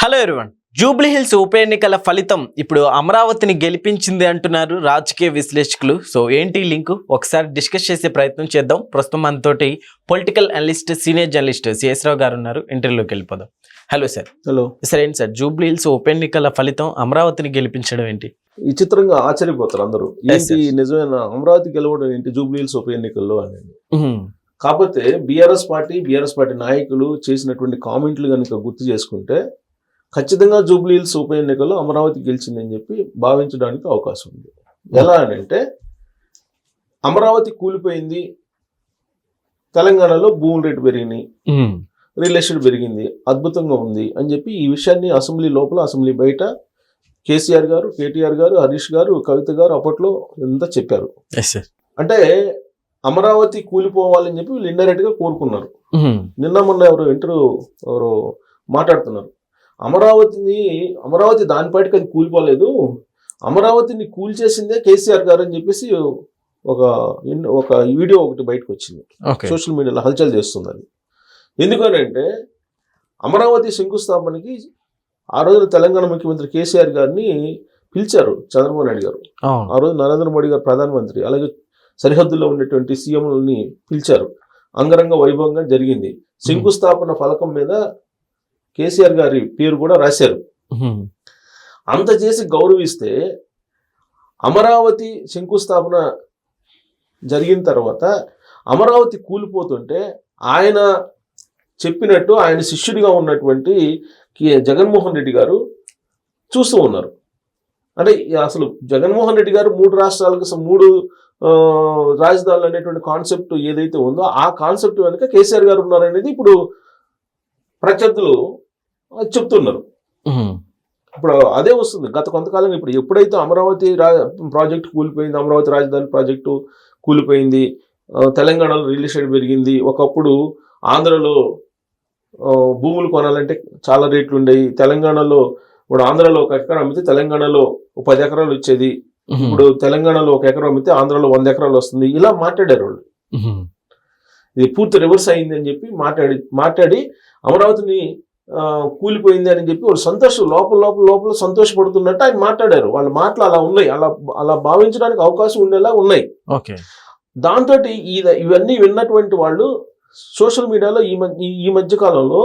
Hello everyone. Jubilee Hills ఉప ఎన్నికల ఫలితం ఇప్పుడు అమరావతిని గెలిపించింది అంటున్నారు రాజకీయ విశ్లేషకులు. సో ఏంటి లింక్ ఒకసారి డిస్కస్ చేసే ప్రయత్నం చేద్దాం. ప్రస్తుతం మనతోటి political analyst senior journalist CS Rao garu ఉన్నారు. ఇంటర్వ్యూలోకి వెళ్ళిపోదాం. Hello sir. Hello sir. ఏంటి సార్ జూబ్లీ హిల్స్ ఉప ఎన్నికల ఫలితం అమరావతిని గెలిపించడం ఏంటి? ఈ చిత్రంగా ఆశ్చర్యపోతారు అందరూ. ఏంటి నిజమైన అమరావతి గెలవడం ఏంటి జూబ్లీ హిల్స్ ఉప ఎన్నికల్లో అనేది. కాకపోతే బీఆర్ఎస్ పార్టీ నాయకులు చేసినటువంటి కామెంట్లు కనుక గుర్తు చేసుకుంటే ఖచ్చితంగా జూబ్లీ హిల్స్ ఉప ఎన్నికల్లో అమరావతి గెలిచిందని చెప్పి భావించడానికి అవకాశం ఉంది. ఎలా అని అంటే అమరావతి కూలిపోయింది, తెలంగాణలో భూముల రేటు పెరిగినాయి, రియల్ ఎస్టేట్ పెరిగింది, అద్భుతంగా ఉంది అని చెప్పి ఈ విషయాన్ని అసెంబ్లీ లోపల అసెంబ్లీ బయట కేసీఆర్ గారు, కేటీఆర్ గారు, హరీష్ గారు, కవిత గారు అప్పట్లో ఎంత చెప్పారు. అంటే అమరావతి కూలిపోవాలని చెప్పి వీళ్ళు ఇండైరెక్ట్ గా కోరుకున్నారు. నిన్న మొన్న ఎవరు మాట్లాడుతున్నారు, అమరావతి దానిపాటికి అది కూలిపోలేదు, అమరావతిని కూల్చేసిందే కేసీఆర్ గారు అని చెప్పేసి ఒక వీడియో ఒకటి బయటకు వచ్చింది. సోషల్ మీడియాలో హల్చల్ చేస్తుంది అది. ఎందుకనంటే అమరావతి శంకుస్థాపనకి ఆ రోజున తెలంగాణ ముఖ్యమంత్రి కేసీఆర్ గారిని పిలిచారు చంద్రబాబు నాయుడు గారు. ఆ రోజు నరేంద్ర మోడీ గారు ప్రధానమంత్రి, అలాగే సరిహద్దుల్లో ఉన్నటువంటి సీఎంలని పిలిచారు. అంగరంగ వైభవంగా జరిగింది. శంకుస్థాపన ఫలకం మీద కేసీఆర్ గారి పేరు కూడా రాశారు. అంత చేసి గౌరవిస్తే అమరావతి శంకుస్థాపన జరిగిన తర్వాత అమరావతి కూలిపోతుంటే ఆయన చెప్పినట్టు ఆయన శిష్యుడిగా ఉన్నటువంటి జగన్మోహన్ రెడ్డి గారు చూస్తూ ఉన్నారు. అంటే అసలు జగన్మోహన్ రెడ్డి గారు 3 రాష్ట్రాలకు 3 రాజధానులు అనేటువంటి కాన్సెప్ట్ ఏదైతే ఉందో ఆ కాన్సెప్ట్ వెనుక కేసీఆర్ గారు ఉన్నారనేది ఇప్పుడు ప్రత్యర్థులు చెప్తున్నారు. ఇప్పుడు అదే వస్తుంది గత కొంతకాలంగా. ఇప్పుడు ఎప్పుడైతే అమరావతి ప్రాజెక్టు కూలిపోయింది, అమరావతి రాజధాని ప్రాజెక్టు కూలిపోయింది, తెలంగాణలో రియల్ ఎస్టేట్ పెరిగింది, ఒకప్పుడు ఆంధ్రలో భూములు కొనాలంటే చాలా రేట్లు ఉండేవి, తెలంగాణలో ఇప్పుడు ఆంధ్రలో 1 ఎకరం అమ్మితే తెలంగాణలో 10 ఎకరాలు వచ్చేది, ఇప్పుడు తెలంగాణలో 1 ఎకరం అమ్మితే ఆంధ్రలో 100 ఎకరాలు వస్తుంది, ఇలా మాట్లాడారు వాళ్ళు. ఇది పూర్తి రివర్స్ అయింది అని చెప్పి మాట్లాడి అమరావతిని కూలిపోయింది అని చెప్పి వాళ్ళు లోపల సంతోషపడుతున్నట్టు ఆయన మాట్లాడారు. వాళ్ళ మాటలు అలా ఉన్నాయి, అలా భావించడానికి అవకాశం ఉండేలా ఉన్నాయి. దాంతో ఇవన్నీ విన్నటువంటి వాళ్ళు సోషల్ మీడియాలో ఈ మధ్య కాలంలో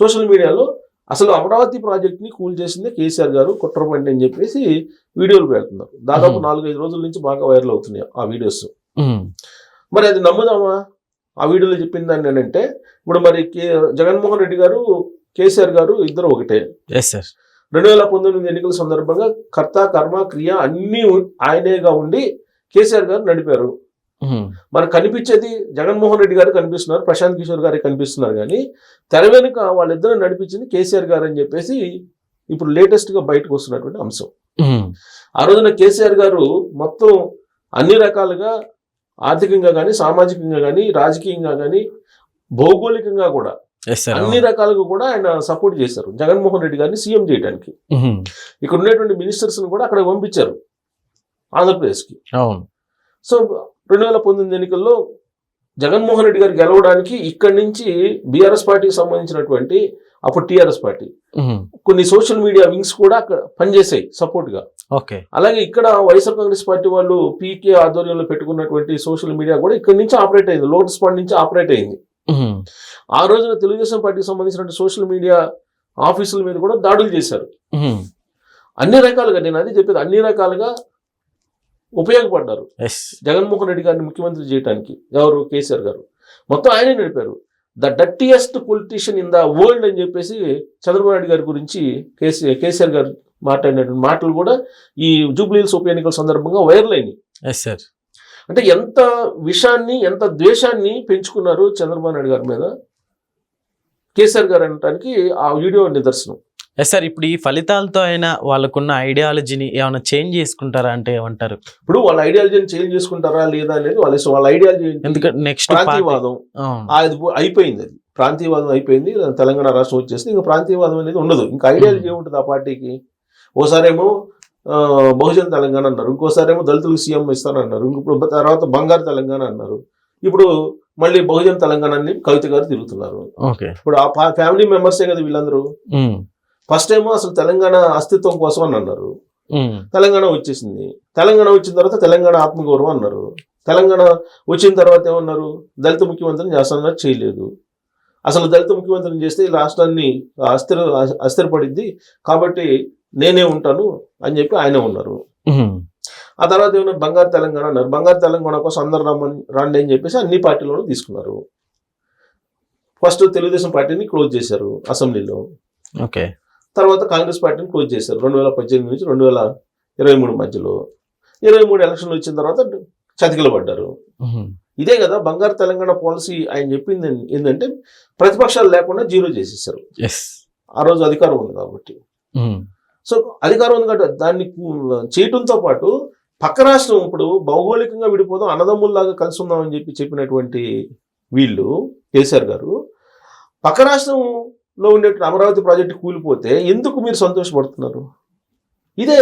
సోషల్ మీడియాలో అసలు అమరావతి ప్రాజెక్ట్ ని కూల్ చేసిందే కేసీఆర్ గారు కుట్రపండి అని చెప్పేసి వీడియోలు పెడుతున్నారు. దాదాపు 4-5 రోజుల నుంచి బాగా వైరల్ అవుతున్నాయి ఆ వీడియోస్. మరి అది నమ్ముదామా? ఆ వీడియోలో చెప్పింది దాన్ని ఏంటంటే ఇప్పుడు మరి జగన్మోహన్ రెడ్డి గారు, కేసీఆర్ గారు ఇద్దరు ఒకటే. 2019 ఎన్నికల సందర్భంగా కర్త కర్మ క్రియ అన్ని ఆయనేగా ఉండి కేసీఆర్ గారు నడిపారు. మనకు కనిపించేది జగన్మోహన్ రెడ్డి గారు కనిపిస్తున్నారు, ప్రశాంత్ కిషోర్ గారు కనిపిస్తున్నారు, కానీ తెర వెనుక వాళ్ళిద్దరూ నడిపించింది కేసీఆర్ గారు అని చెప్పేసి ఇప్పుడు లేటెస్ట్ గా బయటకు వస్తున్నటువంటి అంశం. ఆ రోజున కేసీఆర్ గారు మొత్తం అన్ని రకాలుగా ఆర్థికంగా కానీ, సామాజికంగా కానీ, రాజకీయంగా కానీ, భౌగోళికంగా కూడా అన్ని రకాలుగా కూడా ఆయన సపోర్ట్ చేశారు జగన్మోహన్ రెడ్డి గారిని సీఎం చేయడానికి. ఇక్కడ ఉన్నటువంటి మినిస్టర్స్ కూడా అక్కడ పంపించారు ఆంధ్రప్రదేశ్కి. సో 2019 ఎన్నికల్లో జగన్మోహన్ రెడ్డి గారు గెలవడానికి ఇక్కడి నుంచి బీఆర్ఎస్ పార్టీకి సంబంధించినటువంటి అప్పుడు టీఆర్ఎస్ పార్టీ కొన్ని సోషల్ మీడియా వింగ్స్ కూడా అక్కడ పనిచేసాయి సపోర్ట్ గా. అలాగే ఇక్కడ వైఎస్ఆర్ కాంగ్రెస్ పార్టీ వాళ్ళు పీకే ఆధ్వర్యంలో పెట్టుకున్నటువంటి సోషల్ మీడియా కూడా ఇక్కడి నుంచి ఆపరేట్ అయింది, లోటస్ పాయింట్ నుంచి ఆపరేట్ అయింది. ఆ రోజున తెలుగుదేశం పార్టీకి సంబంధించిన సోషల్ మీడియా ఆఫీసుల మీద కూడా దాడులు చేశారు. అన్ని రకాలుగా, నేను అది చెప్పేది, అన్ని రకాలుగా ఉపయోగపడ్డారు జగన్మోహన్ రెడ్డి గారిని ముఖ్యమంత్రి చేయడానికి. ఎవరు? కేసీఆర్ గారు. మొత్తం ఆయనే నడిపారు. The dirtiest politician in the world అని చెప్పేసి చంద్రబాబు నాయుడు గారి గురించి కేసీఆర్ గారు మాట్లాడినటువంటి మాటలు కూడా ఈ జూబ్లీ హిల్స్ ఉప ఎన్నికల సందర్భంగా వైరల్ అయినాయి. అంటే ఎంత విషాన్ని, ఎంత ద్వేషాన్ని పెంచుకున్నారు చంద్రబాబు నాయుడు గారి మీద కేసీఆర్ గారు అనడానికి ఆ వీడియో నిదర్శనం. సార్, ఇప్పుడు ఈ ఫలితాలతో అయినా వాళ్ళకున్న ఐడియాలజీని ఏమైనా చేంజ్ చేసుకుంటారా అంటే ఏమంటారు? ఇప్పుడు వాళ్ళ ఐడియాలజీని చేంజ్ చేసుకుంటారా లేదా అనేది వాళ్ళ ఐడియాలజీ. ఎందుకంటే నెక్స్ట్ ప్రాంతీయవాదం అది అయిపోయింది, అది ప్రాంతీయవాదం అయిపోయింది. తెలంగాణ రాష్ట్రం వచ్చేసి ఇంకా ప్రాంతీయవాదం అనేది ఉండదు. ఇంకా ఐడియాలజీ ఏముంటుంది ఆ పార్టీకి? ఓసారేమో బహుజన్ తెలంగాణ అన్నారు, ఇంకోసారేమో దళితులకు సీఎం ఇస్తానన్నారు, ఇప్పుడు తర్వాత బంగారు తెలంగాణ అన్నారు, ఇప్పుడు మళ్ళీ బహుజన్ తెలంగాణ కవిత గారు తిరుగుతున్నారు. ఇప్పుడు ఆ ఫ్యామిలీ మెంబర్సే కదా వీళ్ళందరూ. ఫస్ట్ ఏమో అసలు తెలంగాణ అస్తిత్వం కోసం అని అన్నారు. తెలంగాణ వచ్చేసింది. తెలంగాణ వచ్చిన తర్వాత తెలంగాణ ఆత్మగౌరవం అన్నారు. తెలంగాణ వచ్చిన తర్వాత ఏమన్నారు, దళిత ముఖ్యమంత్రిని చేస్తానన్నారు, చేయలేదు. అసలు దళిత ముఖ్యమంత్రిని చేస్తే ఈ రాష్ట్రాన్ని అస్థిరపడింది కాబట్టి నేనే ఉంటాను అని చెప్పి ఆయన ఉన్నారు. ఆ తర్వాత ఏమన్నారు, బంగారు తెలంగాణ అన్నారు. బంగారు తెలంగాణ కోసం అందరు రండి అని చెప్పేసి అన్ని పార్టీలను తీసుకున్నారు. ఫస్ట్ తెలుగుదేశం పార్టీని క్లోజ్ చేశారు అసెంబ్లీలో. ఓకే. తర్వాత కాంగ్రెస్ పార్టీని క్లోజ్ చేశారు 2018 నుంచి 2023 మధ్యలో. 23 ఎలక్షన్లు వచ్చిన తర్వాత చతికిల పడ్డారు. ఇదే కదా బంగారు తెలంగాణ పాలసీ. ఆయన చెప్పింది ఏంటంటే ప్రతిపక్షాలు లేకుండా జీరో చేసేసారు. ఆ రోజు అధికారం ఉంది కాబట్టి. సో అధికారం ఉంది కాబట్టి దాన్ని చేయడంతో పాటు పక్క రాష్ట్రం ఇప్పుడు భౌగోళికంగా విడిపోదాం, అన్నదమ్ముల్లాగా కలిసి ఉందామని చెప్పినటువంటి వీళ్ళు కేసీఆర్ గారు పక్క రాష్ట్రంలో ఉండేటువంటి అమరావతి ప్రాజెక్టు కూలిపోతే ఎందుకు మీరు సంతోషపడుతున్నారు? ఇదే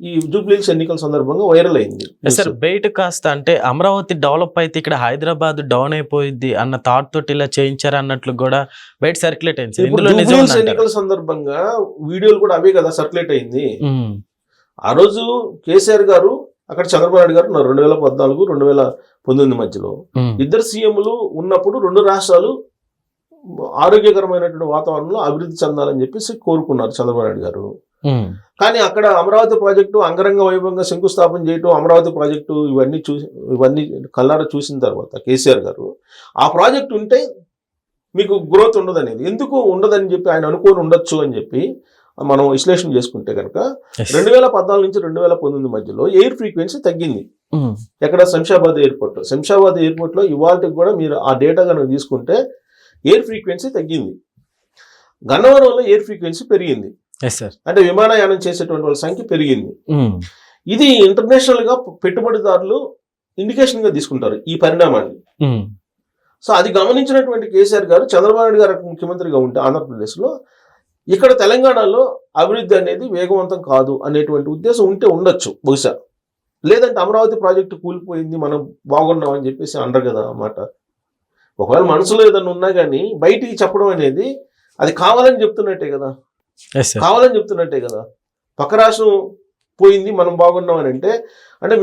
ఈ జూబ్లీహిల్స్ ఎన్నికల సందర్భంగా వైరల్ అయింది. సార్ బయట కాస్త అంటే అమరావతి డెవలప్ అయితే ఇక్కడ హైదరాబాద్ డౌన్ అయిపోయింది అన్న థాట్ తోటి ఇలా చేయించారు అన్నట్లు కూడా బయట సర్క్యులేట్ అయింది. జూబ్లీహిల్స్ ఎన్నికల సందర్భంగా వీడియోలు కూడా అవే కదా సర్క్యులేట్ అయింది. ఆ రోజు కేసీఆర్ గారు అక్కడ చంద్రబాబు నాయుడు గారు ఉన్నారు 2014, 2019 మధ్యలో. ఇద్దరు సీఎంలు ఉన్నప్పుడు రెండు రాష్ట్రాలు ఆరోగ్యకరమైనటువంటి వాతావరణంలో అభివృద్ధి చెందాలని చెప్పేసి కోరుకున్నారు చంద్రబాబు నాయుడు గారు. కానీ అక్కడ అమరావతి ప్రాజెక్టు అంగరంగ వైభవంగా శంకుస్థాపన చేయటం, అమరావతి ప్రాజెక్టు ఇవన్నీ కళ్ళారా చూసిన తర్వాత కేసీఆర్ గారు ఆ ప్రాజెక్టు ఉంటే మీకు గ్రోత్ ఉండదనేది, ఎందుకు ఉండదని చెప్పి ఆయన అనుకోని ఉండొచ్చు అని చెప్పి మనం విశ్లేషణ చేసుకుంటే కనుక 2014 నుంచి 2019 మధ్యలో ఎయిర్ ఫ్రీక్వెన్సీ తగ్గింది. ఎక్కడ శంషాబాద్ ఎయిర్పోర్ట్ లో ఇవాళకి కూడా మీరు ఆ డేటా కనుక తీసుకుంటే ఎయిర్ ఫ్రీక్వెన్సీ తగ్గింది. గన్నవరంలో ఎయిర్ ఫ్రీక్వెన్సీ పెరిగింది. అంటే విమానయానం చేసేటువంటి వాళ్ళ సంఖ్య పెరిగింది. ఇది ఇంటర్నేషనల్ గా పెట్టుబడిదారులు ఇండికేషన్ గా తీసుకుంటారు ఈ పరిణామాన్ని. సో అది గమనించినటువంటి కేసీఆర్ గారు చంద్రబాబు నాయుడు గారు ముఖ్యమంత్రిగా ఉంటే ఆంధ్రప్రదేశ్ లో ఇక్కడ తెలంగాణలో అభివృద్ధి అనేది వేగవంతం కాదు అనేటువంటి ఉద్దేశం ఉంటే ఉండొచ్చు బహుశా. లేదంటే అమరావతి ప్రాజెక్టు కూలిపోయింది మనం బాగున్నాం అని చెప్పేసి అనరు కదా అన్నమాట. ఒకవేళ మనసులో ఏదన్నా ఉన్నా కానీ బయటికి చెప్పడం అనేది అది కావాలని చెప్తున్నట్టే కదా. పక్క రాష్ట్రం పోయింది మనం బాగున్నాం అని అంటే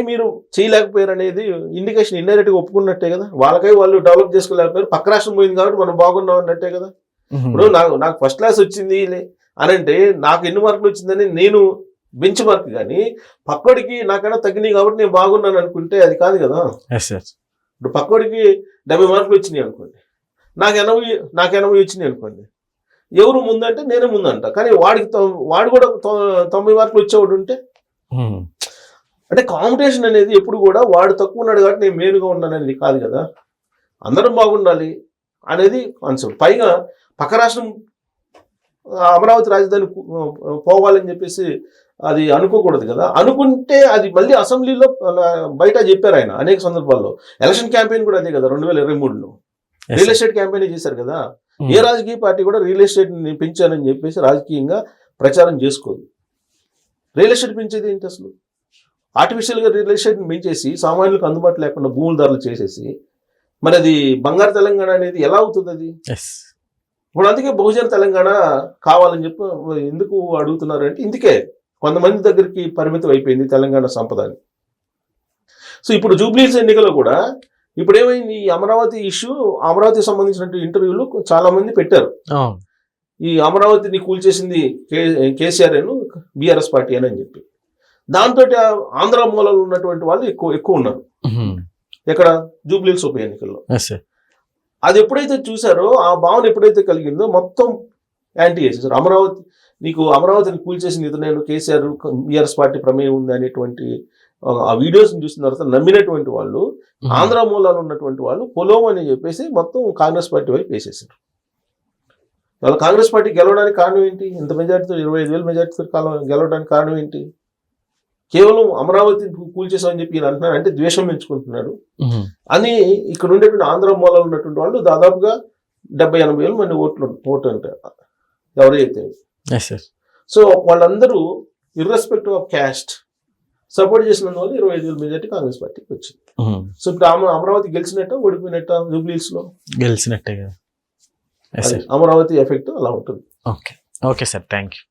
మీరు చేయలేకపోయారు అనేది ఇండికేషన్ ఇండైరెక్ట్ గా ఒప్పుకున్నట్టే కదా. వాళ్ళకై వాళ్ళు డెవలప్ చేసుకోలేకపోయారు, పక్క రాష్ట్రం పోయింది కాబట్టి మనం బాగున్నాం అన్నట్టే కదా. ఇప్పుడు నాకు ఫస్ట్ క్లాస్ వచ్చింది అని అంటే నాకు ఎన్ని మార్కులు వచ్చిందని నేను బెంచ్ మార్క్, కానీ పక్కోడికి నాకైనా తగ్గినాయి కాబట్టి నేను బాగున్నాను అనుకుంటే అది కాదు కదా. ఇప్పుడు పక్కోడికి 70 మార్కులు వచ్చినాయి అనుకోండి, నాకు 80 వచ్చినాయి అనుకోండి, ఎవరు ముందంటే నేనే ముందంట. కానీ వాడు కూడా 90 మార్కులు వచ్చేవాడు ఉంటే అంటే కాంపిటీషన్ అనేది ఎప్పుడు కూడా వాడు తక్కువ ఉన్నాడు కాబట్టి నేను మేలుగా ఉన్నాను అనేది కాదు కదా. అందరం బాగుండాలి అనేది కాన్సెప్ట్. పైగా పక్క రాష్ట్రం అమరావతి రాజధాని పోవాలని చెప్పేసి అది అనుకోకూడదు కదా. అనుకుంటే అది మళ్ళీ అసెంబ్లీలో బయట చెప్పారు ఆయన అనేక సందర్భాల్లో. ఎలక్షన్ క్యాంపెయిన్ కూడా అదే కదా 2023లో రియల్ ఎస్టేట్ క్యాంపెయిన్ చేశారు కదా. ఏ రాజకీయ పార్టీ కూడా రియల్ ఎస్టేట్ పెంచానని చెప్పేసి రాజకీయంగా ప్రచారం చేసుకోదు. రియల్ ఎస్టేట్ పెంచేది ఏంటి అసలు? ఆర్టిఫిషియల్గా రియల్ ఎస్టేట్ని పెంచేసి సామాన్యులకు అందుబాటు లేకుండా భూముల ధరలు చేసేసి మరి అది బంగారు తెలంగాణ అనేది ఎలా అవుతుంది? అది ఇప్పుడు అందుకే బహుజన తెలంగాణ కావాలని చెప్పి ఎందుకు అడుగుతున్నారు అంటే ఇందుకే కొంతమంది దగ్గరికి పరిమితం అయిపోయింది తెలంగాణ సంపద అని. సో ఇప్పుడు జూబ్లీహిల్స్ ఎన్నికల్లో కూడా ఇప్పుడు ఏమైంది, ఈ అమరావతి ఇష్యూ, అమరావతికి సంబంధించిన ఇంటర్వ్యూలు చాలా మంది పెట్టారు. ఈ అమరావతిని కూల్చేసింది కేసీఆర్ బీఆర్ఎస్ పార్టీ అని చెప్పి. దాంతో ఆంధ్ర మూలలో ఉన్నటువంటి వాళ్ళు ఎక్కువ ఉన్నారు. ఎక్కడ? జూబ్లీహిల్స్ ఉప ఎన్నికల్లో. అది ఎప్పుడైతే చూసారో, ఆ భావన ఎప్పుడైతే కలిగిందో మొత్తం యాంటీ చేసేసారు. అమరావతిని కూల్చేసింది ఇతను, కేసీఆర్ బీఆర్ఎస్ పార్టీ ప్రమేయం ఉంది అనేటువంటి ఆ వీడియోస్ని చూసిన తర్వాత నమ్మినటువంటి వాళ్ళు, ఆంధ్ర మూలాలు ఉన్నటువంటి వాళ్ళు పొలం అని చెప్పేసి మొత్తం కాంగ్రెస్ పార్టీ వైపు వేసేసారు. వాళ్ళ కాంగ్రెస్ పార్టీ గెలవడానికి కారణం ఏంటి? ఇంత మెజార్టీతో 25,000 మెజార్టీతో గెలవడానికి కారణం ఏంటి? కేవలం అమరావతిని కూల్చేసామని చెప్పి ఈయన అంటున్నాడు అంటే ద్వేషం పెంచుకుంటున్నాడు అని. ఇక్కడ ఉండేటువంటి ఆంధ్ర మూలాలు ఉన్నటువంటి వాళ్ళు దాదాపుగా 70,000-80,000 మంది ఓటు అంటారు ఎవరైతే. సో వాళ్ళందరూ ఇర్రెస్పెక్టివ్ ఆఫ్ క్యాస్ట్ సపోర్ట్ చేసినందువల్ల 25,000 మెజార్టీ కాంగ్రెస్ పార్టీకి వచ్చింది. సో ఇప్పుడు అమరావతి గెలిచినట్ట ఓడిపోయినట్ట? జూబ్లీహిల్స్ లో గెలిచినట్టే కదా. అమరావతి ఎఫెక్ట్ అలా ఉంటుంది. Okay. Okay sir, thank you.